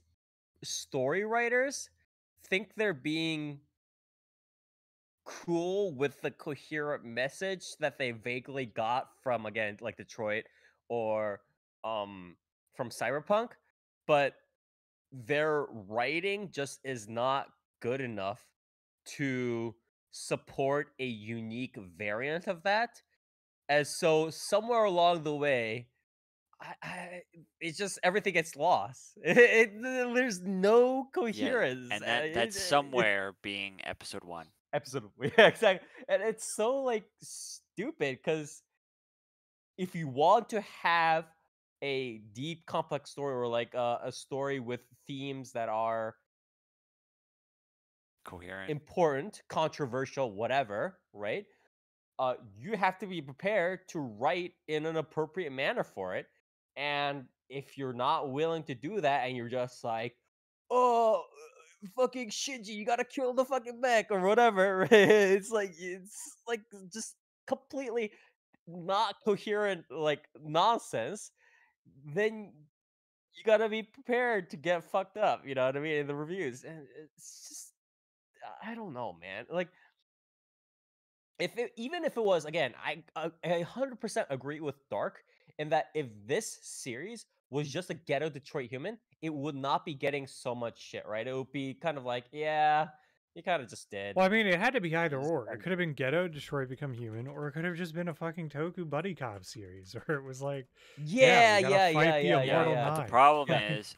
E: story writers think they're being cool with the coherent message that they vaguely got from again like Detroit or um from Cyberpunk, but their writing just is not good enough to support a unique variant of that. As so somewhere along the way, it's just everything gets lost. There's no
B: Yeah,
E: coherence.
B: and that's
E: It,
B: somewhere being episode 1.
E: episode yeah, exactly, and it's so like stupid because if you want to have a deep complex story or like a story with themes that are
B: Coherent.
E: important, controversial, whatever, right? You have to be prepared to write in an appropriate manner for it. And if you're not willing to do that and you're just like, oh, fucking Shinji, you gotta kill the fucking mech or whatever, right? It's like just completely not coherent, like nonsense. Then you gotta be prepared to get fucked up. You know what I mean? In the reviews, and it's just I don't know, man. Like even if it was again, I 100% agree with Dark in that if this series was just a ghetto Detroit human, it would not be getting so much shit, right? It would be kind of like, yeah, you kind of just did.
C: Well, I mean, it had to be either
E: You just
C: or. It
E: done
C: could have been Ghetto, Detroit Become Human, or it could have just been a fucking Toku Buddy Cop series, or it was like, yeah,
E: yeah,
C: we gotta
E: yeah, yeah,
C: fight the
E: yeah, yeah,
B: Yeah,
C: Immortal
E: yeah.
B: but the
C: Nine.
B: problem
C: Yeah.
B: is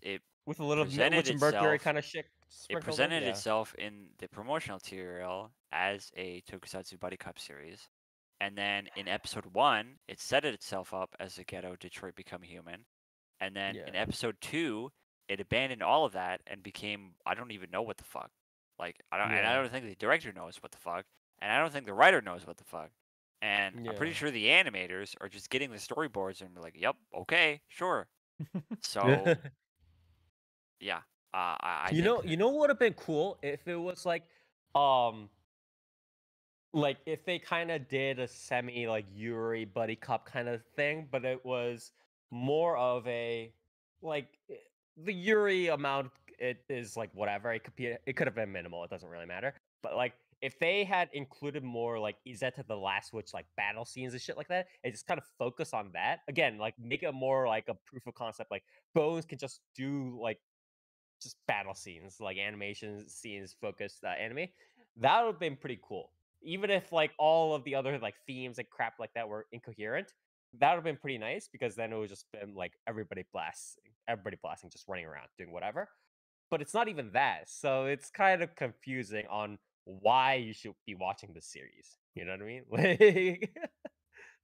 B: it
E: With a little
B: presented
E: Witch and Mercury
B: itself
E: kind of shit sprinkled in,
B: presented
E: yeah.
B: itself in the promotional material as a Tokusatsu Buddy Cop series. And then in episode 1, it set itself up as a ghetto Detroit Become Human. And then
E: Yeah.
B: in episode 2, it abandoned all of that and became I don't even know what the fuck. Like I
E: Yeah.
B: don't think the director knows what the fuck, and I don't think the writer knows what the fuck. And I'm pretty
E: Yeah.
B: sure the animators are just getting the storyboards and be like, "Yep, okay, sure." So yeah, I
E: You
B: think
E: know, what would have been cool if it was um, like if they kind of did a semi like Yuri buddy cop kind of thing, but it was more of a like the Yuri amount. It is like whatever. It could have been minimal. It doesn't really matter. But like if they had included more like Izetta the Last Witch like battle scenes and shit like that, and just kind of focus on that again, like make it more like a proof of concept. Like Bones can just do like just battle scenes, like animation scenes focused anime. That would have been pretty cool. Even if like all of the other like themes and crap like that were incoherent, that would have been pretty nice because then it would just been like everybody blasting, just running around doing whatever. But it's not even that, so it's kind of confusing on why you should be watching the series. You know what I mean? Like,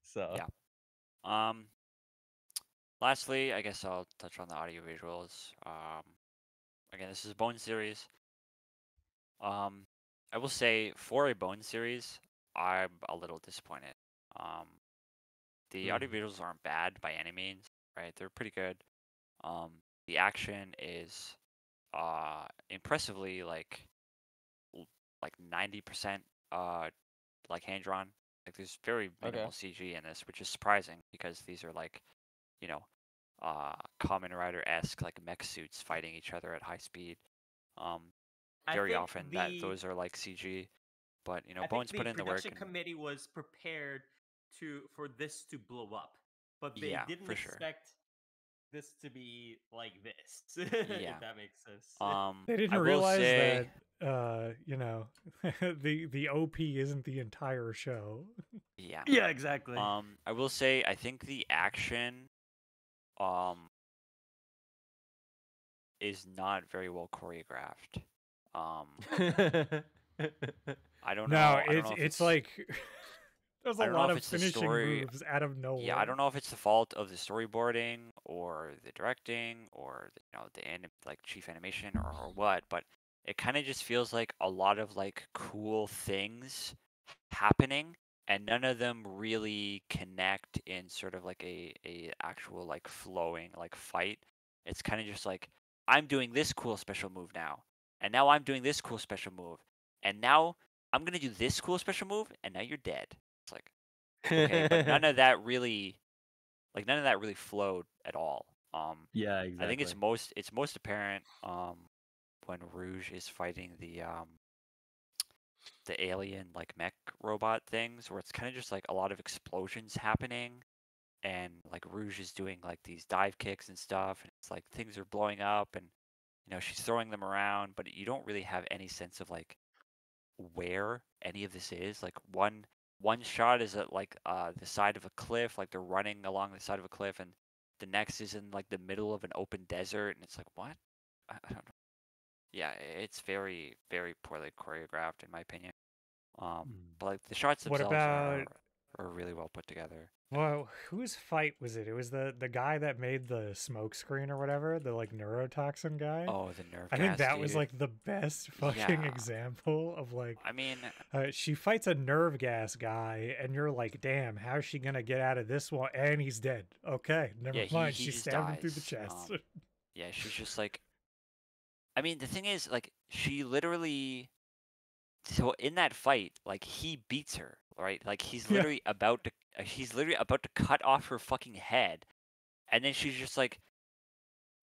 E: so
B: yeah. Um, Lastly, I guess I'll touch on the audio visuals. Again, this is a Bone series. Um, I will say for a Bone series, I'm a little disappointed. Um, the audio visuals aren't bad by any means, right? They're pretty good. The action is impressively like 90% like hand drawn. Like there's very minimal CG in this, which is surprising because these are like, you know, Kamen Rider-esque like mech suits fighting each other at high speed. Very often those are like CG, but you know, Bones put in the work.
E: The production committee was prepared for this to blow up, but they didn't expect this to be like this. If that makes sense.
C: They didn't realize that you know, the OP isn't the entire show.
B: Yeah.
E: Yeah, exactly.
B: I will say I think the action is not very well choreographed. I don't know.
C: No, it's like there's a lot of finishing moves out of nowhere.
B: Yeah, I don't know if it's the fault of the storyboarding or the directing or you know like chief animation or what, but it kind of just feels like a lot of like cool things happening and none of them really connect in sort of like a actual like flowing like fight. It's kind of just like I'm doing this cool special move now, and now I'm doing this cool special move, and now I'm gonna do this cool special move, and now you're dead. It's like okay, but none of that really flowed at all.
E: Yeah, exactly.
B: I think it's most apparent when Rouge is fighting the alien like mech robot things where it's kind of just like a lot of explosions happening and like Rouge is doing like these dive kicks and stuff and it's like things are blowing up and you know she's throwing them around but you don't really have any sense of like where any of this is. Like one shot is at like the side of a cliff, like they're running along the side of a cliff, and the next is in like the middle of an open desert, and it's like what? I don't know. Yeah, it's very very poorly choreographed in my opinion. But like the shots themselves are really well put together.
C: Well, whose fight was it? It was the guy that made the smoke screen or whatever, the like neurotoxin guy.
B: Oh, the nerve.
C: I think that was like the best fucking example of like.
B: I mean,
C: she fights a nerve gas guy, and you're like, "Damn, how's she gonna get out of this one?" And he's dead. Okay, never mind. She stabbed him through the chest.
B: Yeah, she's just like. I mean, the thing is, like, she literally. So in that fight, like he beats her, right? Like he's literally about to cut off her fucking head, and then she's just like,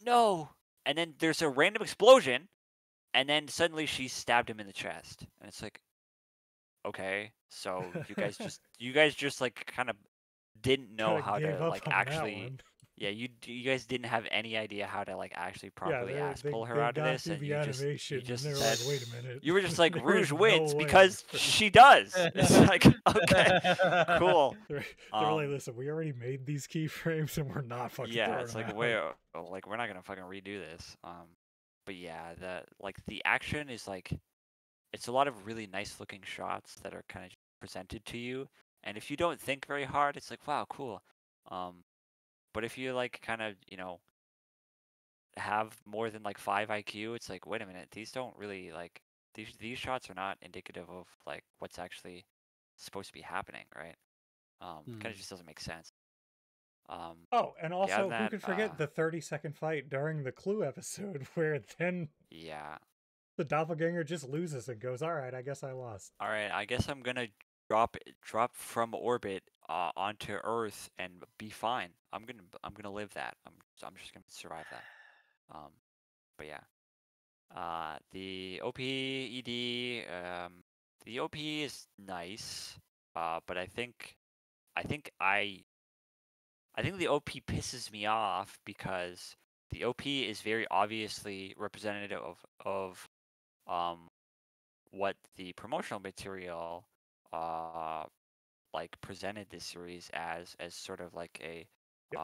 B: no. And then there's a random explosion, and then suddenly she stabbed him in the chest, and it's like, okay, so you guys just like kind of didn't know how to like actually. Yeah, you guys didn't have any idea how to like actually properly pull her out of this, and you just said,
C: like, wait a minute.
B: You were just like Rouge wins because she does. It's like okay, cool.
C: They're like, listen, we already made these keyframes and we're not fucking.
B: Yeah, it's like we're not gonna fucking redo this. But yeah, the action is like, it's a lot of really nice looking shots that are kind of presented to you, and if you don't think very hard, it's like wow, cool. But if you like kind of, you know, have more than like 5 IQ, it's like, wait a minute, these don't really like these shots are not indicative of like what's actually supposed to be happening, right? Kind of just doesn't make sense.
C: Oh, and also who could forget the 30-second fight during the Clue episode where then the doppelganger just loses and goes, all right, I guess I lost.
B: All right, I guess I'm gonna drop from orbit onto Earth and be fine. I'm gonna live that. I'm just gonna survive that. But yeah. The OP-ED, the OP is nice. But I think the OP pisses me off because the OP is very obviously representative of what the promotional material like presented this series as sort of like a you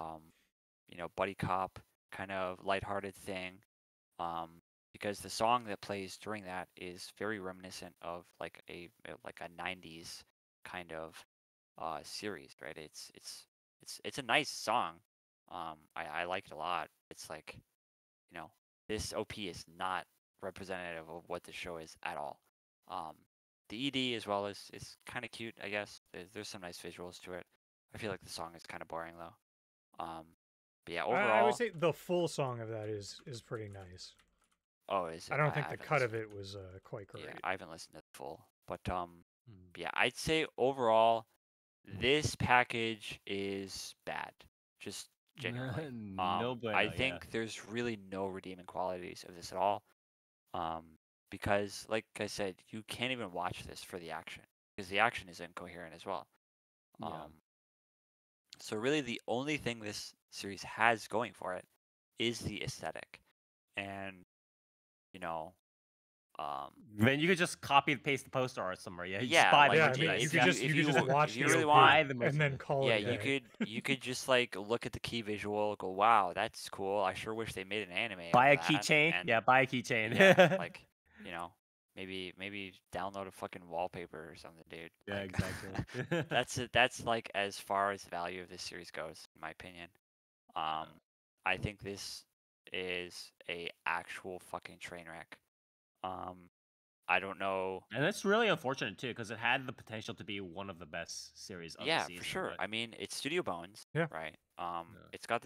B: know, buddy cop kind of lighthearted thing. Because the song that plays during that is very reminiscent of like a 90s kind of series, right? It's a nice song. I like it a lot. It's like, you know, this OP is not representative of what the show is at all. The ED as well is kind of cute, I guess. There's some nice visuals to it. I feel like the song is kind of boring though. But yeah, overall,
C: I would say the full song of that is pretty nice.
B: Oh, is it?
C: I don't think the
B: haven't
C: cut of
B: listened.
C: it was quite great.
B: Yeah, I haven't listened to the full. But
E: Mm.
B: yeah, I'd say overall, this package is bad. Just genuinely.
E: No bueno,
B: I
E: yeah.
B: think there's really no redeeming qualities of this at all. Because like I said, you can't even watch this for the action because the action is incoherent as well.
E: Yeah.
B: So really, the only thing this series has going for it is the aesthetic, and you know,
E: Then you could just copy and paste the poster art somewhere. Yeah, you just
B: yeah,
E: buy
B: like
E: the
C: Yeah, I
B: if
C: mean,
E: merchandise.
C: you
B: if
C: could
E: yeah.
C: just
B: if
C: you could just
B: you
C: watch
B: if you
C: the
B: really
C: OP
B: want,
E: buy the
C: and then
E: merchandise.
C: call
B: yeah,
C: it a day.
B: you could just like look at the key visual, go, wow, that's cool. I sure wish they made an anime out
E: Buy
B: of
E: a
B: that.
E: keychain.
B: And
E: Yeah, buy a keychain.
B: yeah, like you know, maybe download a fucking wallpaper or something, dude.
E: yeah,
B: Like,
E: exactly.
B: that's it. That's like as far as the value of this series goes, in my opinion. I think this is a actual fucking train wreck. I don't know.
E: And that's really unfortunate too, because it had the potential to be one of the best series of the
B: Yeah,
E: season.
B: for sure.
E: But
B: I mean, it's Studio Bones,
C: Yeah.
B: right?
E: Yeah.
B: It's got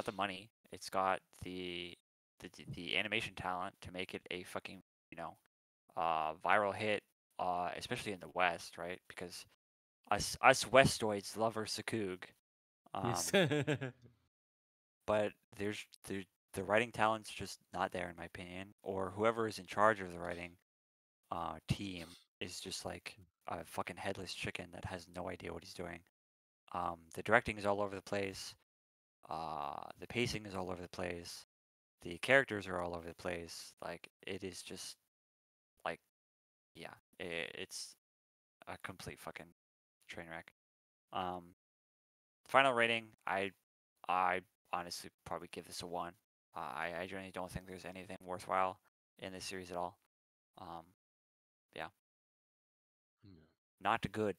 B: the money. It's got the animation talent to make it a fucking, you know, viral hit, especially in the West, right? Because us Westoids love our Sakug.
E: Yes.
B: But the writing talent's just not there in my opinion, or whoever is in charge of the writing team is just like a fucking headless chicken that has no idea what he's doing. The directing is all over the place. The pacing is all over the place. The characters are all over the place. Like it is just like yeah, it's a complete fucking train wreck. Um, Final rating, I honestly probably give this a 1. I generally don't think there's anything worthwhile in this series at all. Yeah, not good.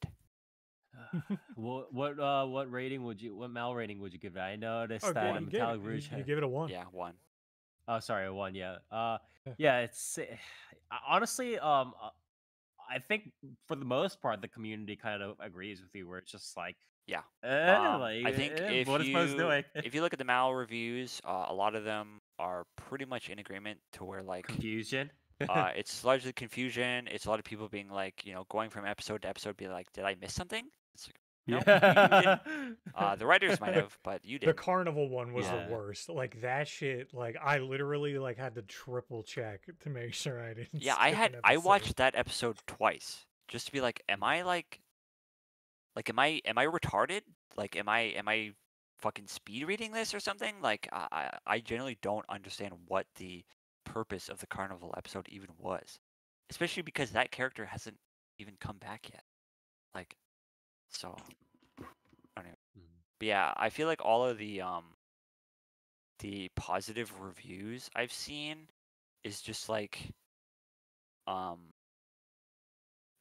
E: What rating would you what Mal rating would you give it? I noticed
C: Oh,
E: that
C: good.
E: a
C: You gave it.
E: Metallic Rouge
C: You
E: had,
C: give it a 1.
B: Yeah, 1.
E: oh sorry, a 1, yeah.
C: Yeah.
E: Yeah, it's honestly I think for the most part the community kind of agrees with you where it's just like
B: Yeah.
E: like
B: I think
E: what is Post doing?
B: if you look at the Mal reviews, a lot of them are pretty much in agreement to where like
E: Confusion.
B: it's largely confusion. It's a lot of people being like, you know, going from episode to episode, be like, did I miss something? It's like, no, you didn't. The writers might have, but you
C: The
B: didn't.
C: carnival one was
E: Yeah.
C: the worst. Like that shit. Like I literally like had to triple check to make sure I didn't.
B: Yeah,
C: skip an
B: I
C: episode.
B: watched that episode twice just to be like, am I am I retarded? Like, am I fucking speed reading this or something? Like, I generally don't understand what the purpose of the carnival episode even was, especially because that character hasn't even come back yet. Like, so anyway. But yeah, I feel like all of the positive reviews I've seen is just like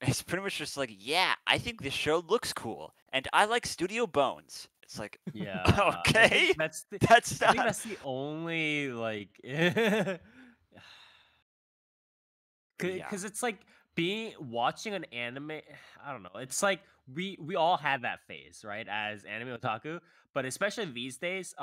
B: it's pretty much just like, yeah, I think this show looks cool, and I like Studio Bones. It's like,
E: Yeah. I
B: okay,
E: think that's the
B: that's
E: I think
B: not.
E: that's the only like
B: Yeah,
E: because it's like being watching an anime. I don't know. It's like we all had that phase, right? As anime otaku, but especially these days,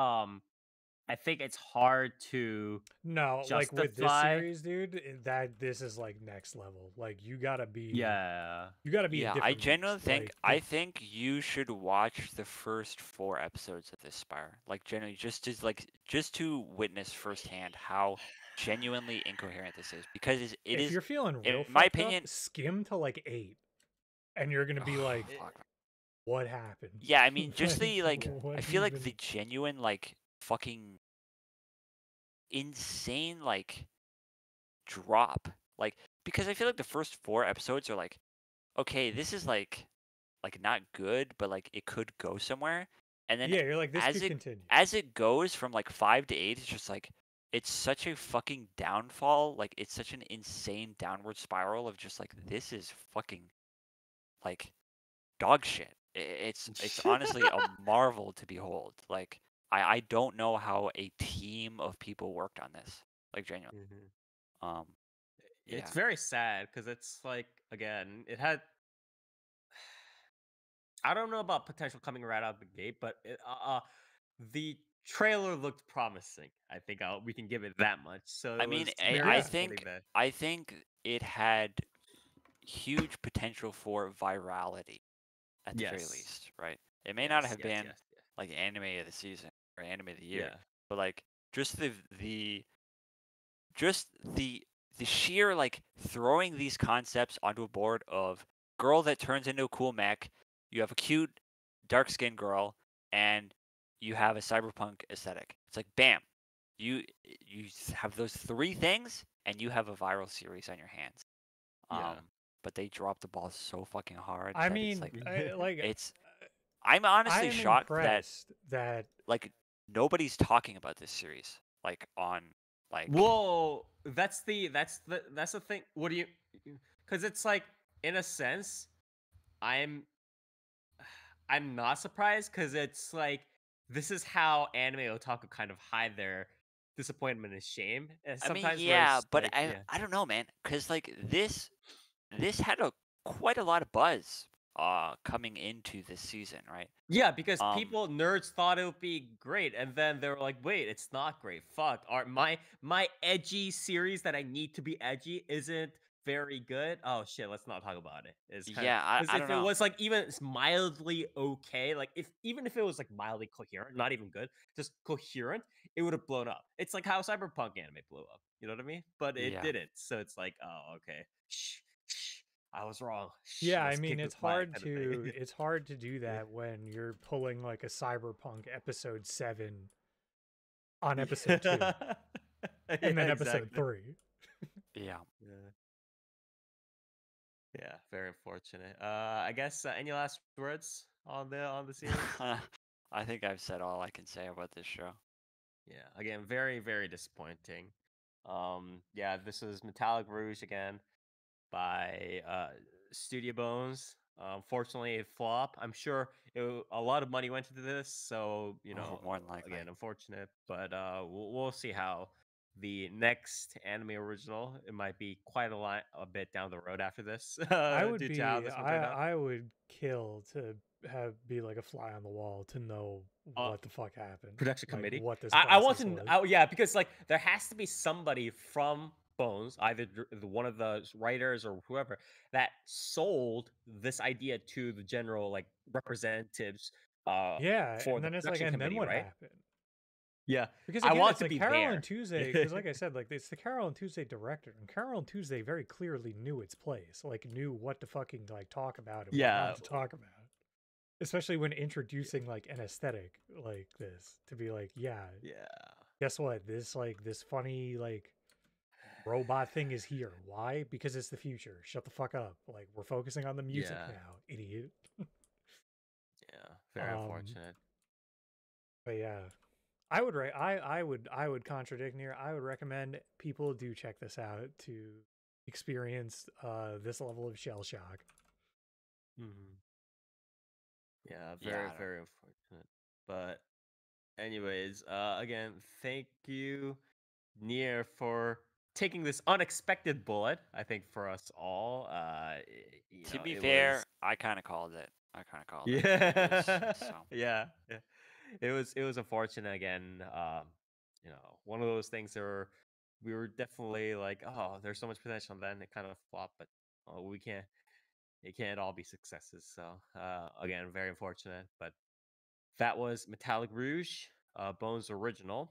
E: I think it's hard to
C: No, like with this
E: justify.
C: series, dude, that this is like next level. Like you gotta be.
E: Yeah.
C: You gotta be a
B: yeah. I
C: different
B: genuinely
C: beast.
B: think
C: Like,
B: I think you should watch the first 4 episodes of this Spire. Like genuinely, just to witness firsthand how genuinely incoherent this is, because it
C: if
B: is,
C: you're feeling
B: in
C: real
B: my
C: fucked
B: opinion.
C: up, skim to like 8, and you're gonna be
B: Oh,
C: like,
B: fuck.
C: "What happened?"
B: Yeah, I mean, just the like,
C: what
B: I feel like
C: even-
B: the genuine like fucking insane like drop, like because I feel like the first 4 episodes are like, okay, this is like not good, but like it could go somewhere, and then
C: Yeah, you're like, this
B: as
C: could
B: it
C: continue.
B: as it goes from like 5 to 8, it's just like it's such a fucking downfall, like it's such an insane downward spiral of just like this is fucking like dog shit. It's honestly a marvel to behold. Like I don't know how a team of people worked on this. Like genuinely. Um
E: It's
B: yeah.
E: very sad because it's like again, it had. I don't know about potential coming right out of the gate, but the trailer looked promising. I think we can give it that much. So
B: I
E: it
B: mean,
E: was
B: I,
E: very
B: I
E: disappointing
B: think
E: that.
B: I think it had huge potential for virality at the very
E: Yes.
B: least, right? It may not have been
E: Yes.
B: like anime of the season or anime of the year,
E: Yeah.
B: but like just the sheer like throwing these concepts onto a board of girl that turns into a cool mech, you have a cute dark skinned girl, and you have a cyberpunk aesthetic. It's like bam, you have those three things, and you have a viral series on your hands.
E: Yeah.
B: But they dropped the ball so fucking hard
C: I
B: that
C: mean,
B: it's I'm honestly
C: I am
B: shocked that
C: impressed that
B: like nobody's talking about this series like on like
E: Whoa, that's the thing. What do you? Because it's like, in a sense, I'm I'm not surprised because it's like this is how anime otaku kind of hide their disappointment and shame. And
B: I mean
E: sometimes where
B: yeah,
E: it's
B: but
E: like, yeah,
B: I don't know, man, cuz like this had a quite a lot of buzz coming into this season, right?
E: yeah, because
B: Um
E: people nerds thought it would be great, and then they were like, wait, it's not great. Fuck, my edgy series that I need to be edgy isn't very good. Oh shit, let's not talk about it. It's kind of
B: yeah,
E: because
B: I
E: if
B: don't
E: it
B: know.
E: was like even mildly okay, like if it was like mildly coherent, not even good, just coherent, it would have blown up. It's like how cyberpunk anime blew up. You know what I mean? But it
B: Yeah.
E: didn't. So it's like, oh okay, shh, shh, I was wrong. Shh,
C: yeah, I
E: let's
C: mean
E: keep it quiet, kind of thing.
C: it's hard to do
E: Yeah.
C: that when you're pulling like a cyberpunk episode 7 on episode 2
E: Yeah.
C: and
E: Yeah,
C: then episode
E: exactly.
C: 3.
B: Yeah.
E: Yeah. Yeah, very unfortunate. I guess any last words on the series?
B: I think I've said all I can say about this show.
E: Yeah, again, very very disappointing. Yeah, this is Metallic Rouge again by Studio Bones. Unfortunately, it flopped. I'm sure a lot of money went into this, so
B: Oh, more than likely.
E: again, unfortunate. But we'll see how the next anime original. It might be quite a bit down the road after this,
C: I would
E: due to how
C: be
E: this one turned out.
C: I would kill to be like a fly on the wall to know
E: Uh,
C: what the fuck happened.
E: Production
C: Like
E: committee.
C: what this
E: I want
C: process
E: to.
C: was.
E: Yeah, because like there has to be somebody from Bones, either one of the writers or whoever, that sold this idea to the general like representatives
C: Yeah,
E: for
C: and
E: the
C: then it's like,
E: production
C: and then
E: committee,
C: what
E: right?
C: happened?
E: Yeah,
C: Because
E: I
C: again,
E: want
C: it's
E: to
C: like
E: be
C: Carol and
E: there.
C: Tuesday. Because like I said, like it's the Carol and Tuesday director, and Carol and Tuesday very clearly knew its place, like knew what to fucking like talk about and what
E: Yeah,
C: not to talk about. Especially when introducing like an aesthetic like this to be like, yeah,
E: yeah,
C: guess what? This funny like robot thing is here. Why? Because it's the future. Shut the fuck up. Like we're focusing on the music
E: yeah,
C: now, idiot.
E: yeah. Very unfortunate.
C: But yeah, I would contradict Nier. I would recommend people do check this out to experience this level of shell shock.
E: Mhm. Yeah,
B: Yeah,
E: very
B: I don't.
E: very unfortunate. But anyways, again, thank you, Nier, for taking this unexpected bullet. I think for us all,
B: To be
E: it
B: fair,
E: was
B: I kind of called it. I kind of called it.
E: yeah,
B: So
E: yeah. It was unfortunate again. One of those things that we were definitely like, oh, there's so much potential, and then it kind of flopped. But we can't. It can't all be successes. So again, very unfortunate. But that was Metallic Rouge, Bones original.